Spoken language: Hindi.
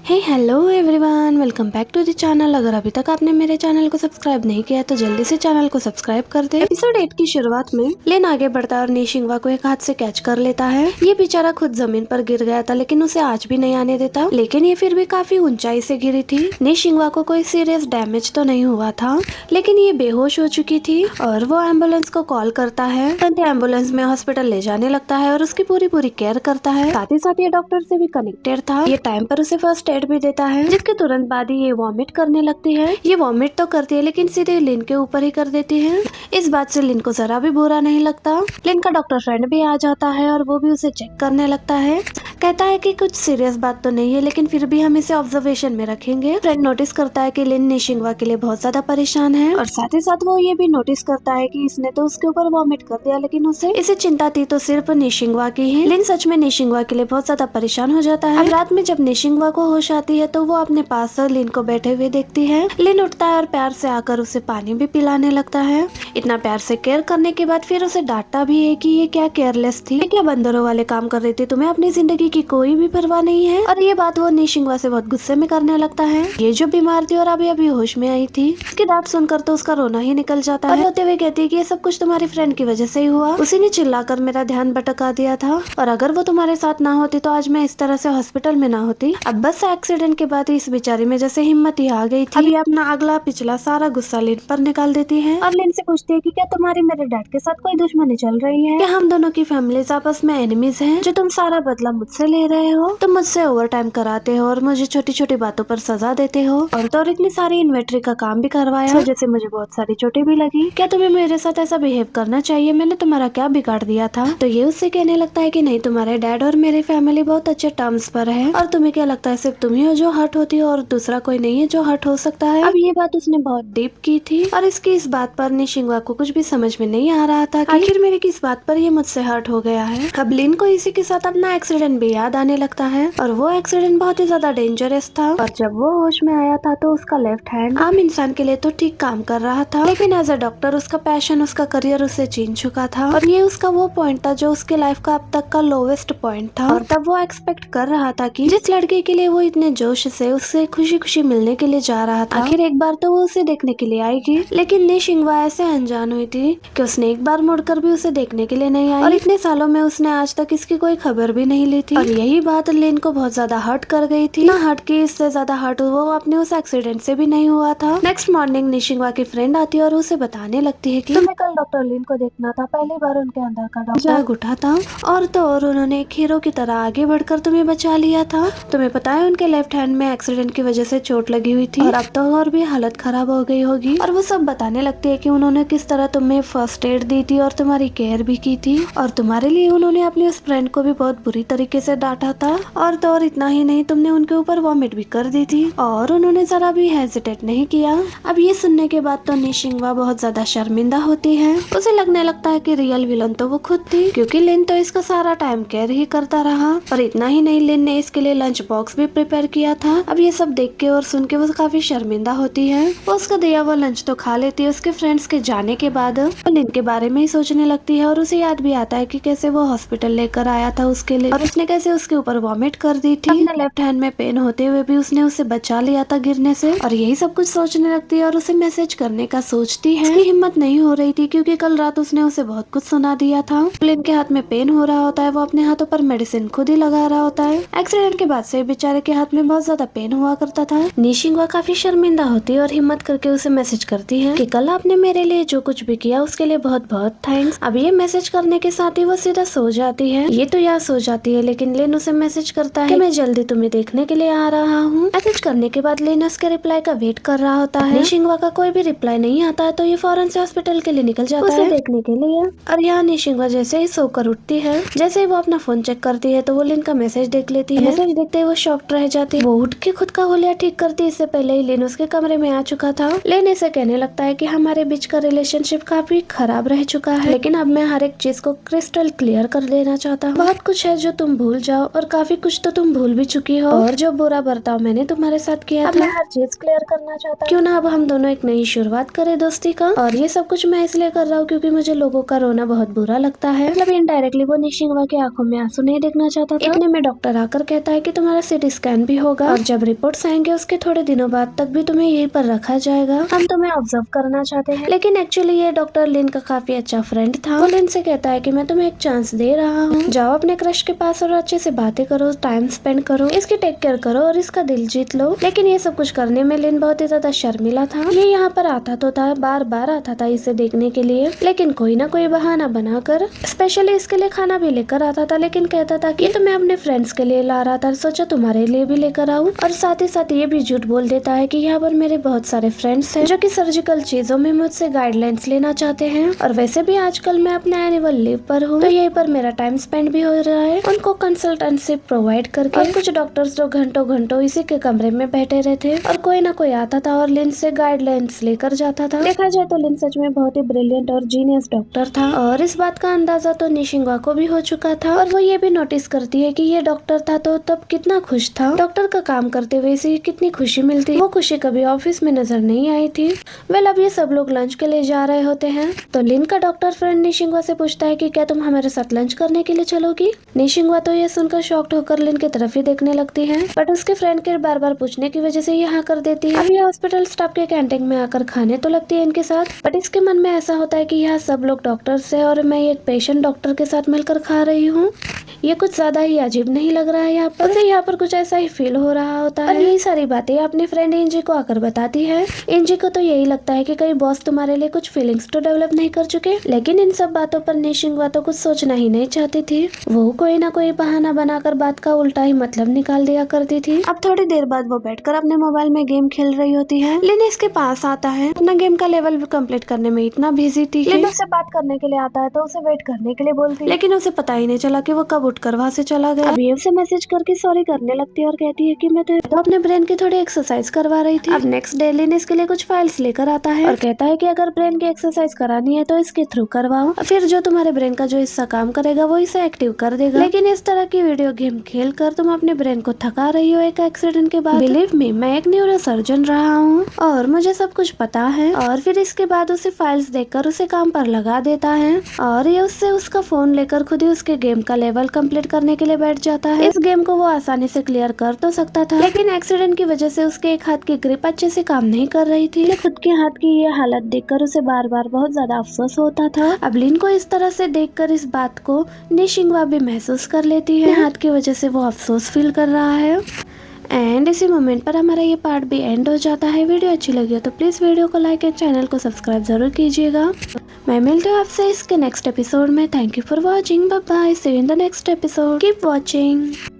Hey hello everyone, welcome back to the channel. अगर अभी तक आपने मेरे चैनल को सब्सक्राइब नहीं किया तो जल्दी से चैनल को सब्सक्राइब कर दे। एपिसोड 8 की शुरुआत में लेन आगे बढ़ता है और निशिंगवा को एक हाथ से कैच कर लेता है। ये बेचारा खुद जमीन पर गिर गया था लेकिन उसे आज भी नहीं आने देता, लेकिन ये फिर भी काफी ऊंचाई से गिरी थी। निशिंगवा को कोई सीरियस डैमेज तो नहीं हुआ था लेकिन ये बेहोश हो चुकी थी और वो एम्बुलेंस को कॉल करता है। एम्बुलेंस में हॉस्पिटल ले जाने लगता है और उसकी पूरी केयर करता है। साथ ही साथ ये डॉक्टर से भी कनेक्टेड था। ये टाइम पर उसे फर्स्ट एड भी देता है, जिसके तुरंत बाद ही ये वॉमिट करने लगती है। ये वॉमिट तो करती है लेकिन सीधे लिन के ऊपर ही कर देती है। इस बात से लिन को जरा भी बुरा नहीं लगता। लिन का डॉक्टर फ्रेंड भी आ जाता है और वो भी उसे चेक करने लगता है। कहता है कि कुछ सीरियस बात तो नहीं है लेकिन फिर भी हम इसे ऑब्जर्वेशन में रखेंगे। फ्रेंड नोटिस करता है कि लिन निशिंगवा के लिए बहुत ज्यादा परेशान है और साथ ही साथ वो ये भी नोटिस करता है कि इसने तो उसके ऊपर वॉमिट कर दिया लेकिन इसे चिंता थी तो सिर्फ निशिंगवा की ही। लिन सच में निशिंगवा के लिए बहुत ज्यादा परेशान हो जाता है। अब रात में जब निशिंगवा को होश आती है तो वो अपने पास लिन को बैठे हुए देखती है। लिन उठता है और प्यार से आकर उसे पानी भी पिलाने लगता है। इतना प्यार से केयर करने के बाद फिर उसे डांटता भी है कि ये क्या केयरलेस थी, ये क्या बंदरों वाले काम कर रही थी, तुम्हें अपनी जिंदगी की कोई भी परवाह नहीं है। और ये बात वो निशिंगवा से बहुत गुस्से में करने लगता है। ये जो बीमार थी और अभी अभी होश में आई थी, उसकी डांट सुनकर तो उसका रोना ही निकल जाता है। रोते हुए कहती है कि ये सब कुछ तुम्हारी फ्रेंड की वजह से ही हुआ, उसी ने चिल्लाकर मेरा ध्यान भटका दिया था और अगर वो तुम्हारे साथ ना होती तो आज मैं इस तरह से हॉस्पिटल में ना होती। अब बस एक्सीडेंट के बाद इस बेचारी में जैसे हिम्मत ही आ गई थी। अब ये अपना अगला पिछला सारा गुस्सा लिन पर निकाल देती है और लिन से पूछती है कि क्या तुम्हारी मेरे डैड के साथ कोई दुश्मनी चल रही है, क्या हम दोनों की फैमिलीज आपस में एनिमीज हैं, जो तुम सारा बदला मुझसे ले रहे हो, तुम मुझसे ओवर टाइम कराते हो और मुझे छोटी छोटी बातों पर सजा देते हो और इतनी सारी इन्वेंट्री का काम भी करवाया वजह से मुझे बहुत सारी चोटें भी लगी। क्या तुम्हें मेरे साथ ऐसा बिहेव करना चाहिए, मैंने तुम्हारा क्या बिगाड़ दिया था। तो ये उससे कहने लगता है कि नहीं, तुम्हारे डैड और मेरी फैमिली बहुत अच्छे टर्म्स पर है और तुम्हें क्या लगता है सिर्फ तुम ही हो जो हर्ट होती हो और दूसरा कोई नहीं है जो हर्ट हो सकता है। अब ये बात उसने बहुत डीप की थी और इसकी इस बात पर निशिंगवा को कुछ भी समझ में नहीं आ रहा था कि आखिर मेरी किस बात पर ये मुझसे हर्ट हो गया है। अब लिन को इसी के साथ अपना एक्सीडेंट भी याद आने लगता है और वो एक्सीडेंट बहुत ही ज्यादा डेंजरस था और जब वो होश में आया था तो उसका लेफ्ट हैंड आम इंसान के लिए तो ठीक काम कर रहा था लेकिन एज अ डॉक्टर उसका पैशन, उसका करियर उसे छीन चुका था और ये उसका वो पॉइंट था जो उसके लाइफ का अब तक का लोवेस्ट पॉइंट था। और तब वो एक्सपेक्ट कर रहा था कि जिस लड़के के लिए वो इतने जोश से उससे खुशी खुशी मिलने के लिए जा रहा था, आखिर एक बार तो वो उसे देखने के लिए आएगी। लेकिन निशिंगवा ऐसे अनजान हुई थी कि उसने एक बार मुड़कर भी उसे देखने के लिए नहीं आई और इतने सालों में उसने आज तक इसकी कोई खबर भी नहीं ली थी। और यही बात लिन को बहुत ज्यादा हर्ट कर गई थी। ना हर्ट की, इससे ज्यादा हर्ट वो अपने उस एक्सीडेंट से भी नहीं हुआ था। नेक्स्ट मॉर्निंग निशिंगवा की फ्रेंड आती है और उसे बताने लगती है कि तुम्हें कल डॉक्टर लिन को देखना था, पहली बार उनके अंदर का डॉक्टर जाग उठा था और तो और उन्होंने एक हीरो की तरह आगे बढ़कर तुम्हें बचा लिया था। तुम्हें पता है उनके लेफ्ट हैंड में एक्सीडेंट की वजह से चोट लगी हुई थी और अब तो और भी हालत खराब हो गई होगी। और वो सब बताने लगती है कि उन्होंने किस तरह तुम्हें फर्स्ट एड दी थी और तुम्हारी केयर भी की थी और तुम्हारे लिए उन्होंने अपनी उस फ्रेंड को भी बहुत बुरी तरीके से डांटा था और तो और इतना ही नहीं, तुमने उनके ऊपर वॉमिट भी कर दी थी और उन्होंने जरा भी हेजिटेट नहीं किया। अब ये सुनने के बाद तो निशिंगवा बहुत ज्यादा शर्मिंदा होती है। उसे लगने लगता है कि रियल विलन तो वो खुद थी क्योंकि लिन तो इसका सारा टाइम केयर ही करता रहा और इतना ही नहीं, लिन ने इसके लिए लंच बॉक्स भी प्रिपेयर किया था। अब ये सब देख के और सुन के वो काफी शर्मिंदा होती है। वो उसका दिया वो लंच तो खा लेती है। उसके फ्रेंड्स के जाने के बाद वो लिन के बारे में ही सोचने लगती है और उसे याद भी आता है कि कैसे वो हॉस्पिटल लेकर आया था उसके लिए और उसने कैसे उसके ऊपर वॉमिट कर दी थी। अपने लेफ्ट हैंड में पेन होते हुए भी उसने उसे बचा लिया था गिरने से और यही सब कुछ सोचने लगती है और उसे मैसेज करने का सोचती है। उसकी हिम्मत नहीं हो रही थी क्योंकि कल रात उसने उसे बहुत कुछ सुना दिया था। लिन के हाथ में पेन हो रहा होता है, वो अपने हाथों पर मेडिसिन खुद ही लगा रहा होता है। एक्सीडेंट के बाद से बेचारे के हाथ में बहुत ज्यादा पेन हुआ करता था। निशिंगवा काफी शर्मिंदा होती है और हिम्मत करके उसे मैसेज करती है कि कल आपने मेरे लिए जो कुछ भी किया उसके लिए बहुत बहुत थैंक्स। अब ये मैसेज करने के साथ ही वो सीधा सो जाती है। ये तो याद सो जाती है लेकिन लिन उसे मैसेज करता है कि मैं जल्दी तुम्हें देखने के लिए आ रहा हूँ। मैसेज करने के बाद लिन उसके रिप्लाई का वेट कर रहा होता है। निशिंगवा का कोई भी रिप्लाई नहीं आता है तो ये फौरन से हॉस्पिटल के लिए निकल जाता है देखने के लिए। और यहाँ निशिंगवा जैसे ही सोकर उठती है, जैसे ही वो अपना फोन चेक करती है तो वो लिन का मैसेज देख लेती है। मैसेज देखते ही वो शॉक्ड रह जाती है। वो उठ के खुद का होलिया ठीक करती, इससे पहले ही लिन उसके कमरे में आ चुका था। लिन इसे कहने लगता है कि हमारे बीच का रिलेशनशिप काफी खराब रह चुका है लेकिन अब मैं हर एक चीज को क्रिस्टल क्लियर कर देना चाहता हूँ। बहुत कुछ है जो तुम भूल जाओ और काफी कुछ तो तुम भूल भी चुकी हो और जो बुरा बर्ताव मैंने तुम्हारे साथ किया था, मैं हर चीज क्लियर करना चाहता हूँ। क्यों ना अब हम दोनों एक नई शुरुआत करें दोस्ती का। और ये सब कुछ मैं इसलिए कर रहा हूँ क्योंकि मुझे लोगों का रोना बहुत बुरा लगता है। मतलब इनडायरेक्टली वो निशिंगवा की आंखों में आंसू नहीं देखना चाहता था। इतने में डॉक्टर आकर कहता है कि तुम्हारा सीटी स्कैन स्कैन भी होगा और जब रिपोर्ट्स आएंगे उसके थोड़े दिनों बाद तक भी तुम्हें यहीं पर रखा जाएगा। हम तुम्हें ऑब्जर्व करना चाहते हैं। लेकिन एक्चुअली ये डॉक्टर लिन का काफी अच्छा फ्रेंड था। वो लिन से कहता है कि मैं तुम्हें एक चांस दे रहा हूँ, जाओ अपने क्रश के पास और अच्छे से बातें करो, टाइम स्पेंड करो, इसकी टेक केयर करो और इसका दिल जीत लो। लेकिन ये सब कुछ करने में लिन बहुत ही ज्यादा शर्मिला था। ये यहाँ पर आता तो था, बार बार आता था इसे देखने के लिए, लेकिन कोई ना कोई बहाना बनाकर स्पेशली इसके लिए खाना भी लेकर आता था। लेकिन कहता था कि तो मैं अपने फ्रेंड्स के लिए ला रहा था, सोचा तुम्हारे लिए भी लेकर आऊं। और साथ ही साथ ये भी झूठ बोल देता है कि यहाँ पर मेरे बहुत सारे फ्रेंड्स हैं जो कि सर्जिकल चीजों में मुझसे गाइडलाइंस लेना चाहते हैं और वैसे भी आजकल मैं अपने एनुअल लीव पर हूँ, तो यहीं पर मेरा टाइम स्पेंड भी हो रहा है उनको कंसल्टेंसी प्रोवाइड करके। और कुछ डॉक्टर्स जो घंटों घंटों इसी के कमरे में बैठे रहते और कोई ना कोई आता था और लिन से गाइडलाइंस लेकर जाता था। देखा जाए तो लिन सच में बहुत ही ब्रिलियंट और जीनियस डॉक्टर था और इस बात का अंदाजा तो निशिंगा को भी हो चुका था। और वो ये भी नोटिस करती है कि ये डॉक्टर था तो तब कितना खुश था, डॉक्टर का काम करते हुए इसे कितनी खुशी मिलती। वो खुशी कभी ऑफिस में नजर नहीं आई थी। वेल अब ये सब लोग लंच के लिए जा रहे होते हैं तो लिन का डॉक्टर फ्रेंड निशिंगा से पूछता है कि क्या तुम हमारे साथ लंच करने के लिए चलोगी। निशिंगा तो ये सुनकर शॉक्ड होकर लिन की तरफ ही देखने लगती है, बट उसके फ्रेंड के बार बार पूछने की वजह से ये हाँ कर देती है। अब ये हॉस्पिटल स्टाफ के कैंटीन में आकर खाने तो लगती है इनके साथ, बट इसके मन में ऐसा होता है कि यहाँ सब लोग डॉक्टर्स है और मैं एक पेशेंट डॉक्टर के साथ मिलकर खा रही हूँ, ये कुछ ज्यादा ही अजीब नहीं लग रहा है। यहाँ पर उसे यहाँ पर कुछ ऐसा ही फील हो रहा होता है। यही सारी बातें अपनी फ्रेंड इंजी को आकर बताती है। इंजी को तो यही लगता है कि कहीं बॉस तुम्हारे लिए कुछ फीलिंग्स तो डेवलप नहीं कर चुके, लेकिन इन सब बातों पर निशिंगा तो कुछ सोचना ही नहीं चाहती थी। वो कोई ना कोई बहाना बनाकर बात का उल्टा ही मतलब निकाल दिया करती थी। अब थोड़ी देर बाद वो बैठकर अपने मोबाइल में गेम खेल रही होती है। लिन इसके पास आता है, अपना गेम का लेवल भी कंप्लीट करने में इतना बिजी थी। लिन उससे बात करने के लिए आता है तो उसे वेट करने के लिए बोलती है, लेकिन उसे पता ही नहीं चला कि वो कब उठकर वहाँ से चला गया। अब ये उसे मैसेज करके सॉरी करने लगती है और कहती है कि मैं तो अपने ब्रेन की थोड़ी एक्सरसाइज करवा रही थी। अब नेक्स्ट डे लिन इसके लिए कुछ फाइल्स लेकर आता है और कहता है कि अगर ब्रेन की एक्सरसाइज करानी है तो इसके थ्रू करवाओ, फिर जो तुम्हारे ब्रेन का जो हिस्सा काम करेगा वो इसे एक्टिव कर देगा। लेकिन इस तरह की वीडियो गेम खेल कर तुम अपने ब्रेन को थका रही हो एक एक्सीडेंट के बाद। बिलीव मी, मैं एक न्यूरो सर्जन रहा हूँ और मुझे सब कुछ पता है। और फिर इसके बाद उसे फाइल्स देखकर उसे काम पर लगा देता है और ये उससे उसका फोन लेकर खुद ही उसके गेम का लेवल कंप्लीट करने के लिए बैठ जाता है। इस गेम को वो आसानी से क्लियर कर तो सकता था, लेकिन एक्सीडेंट की वजह से उसके एक हाथ की ग्रिप अच्छे से काम नहीं कर रही थी। खुद के हाथ की ये हालत देखकर उसे बार बार बहुत ज्यादा अफसोस होता था। अब लिन को इस तरह से देखकर इस बात को निशिंगा भी महसूस कर लेती है। हाथ की वजह से वो अफसोस फील कर रहा है। एंड इसी मोमेंट पर हमारा ये पार्ट भी एंड हो जाता है। वीडियो अच्छी लगी हो तो प्लीज वीडियो को लाइक एंड चैनल को सब्सक्राइब जरूर कीजिएगा। मैं मिलती हूँ आपसे इसके नेक्स्ट एपिसोड में। Thank you for watching, bye bye, see you in the next episode, keep watching.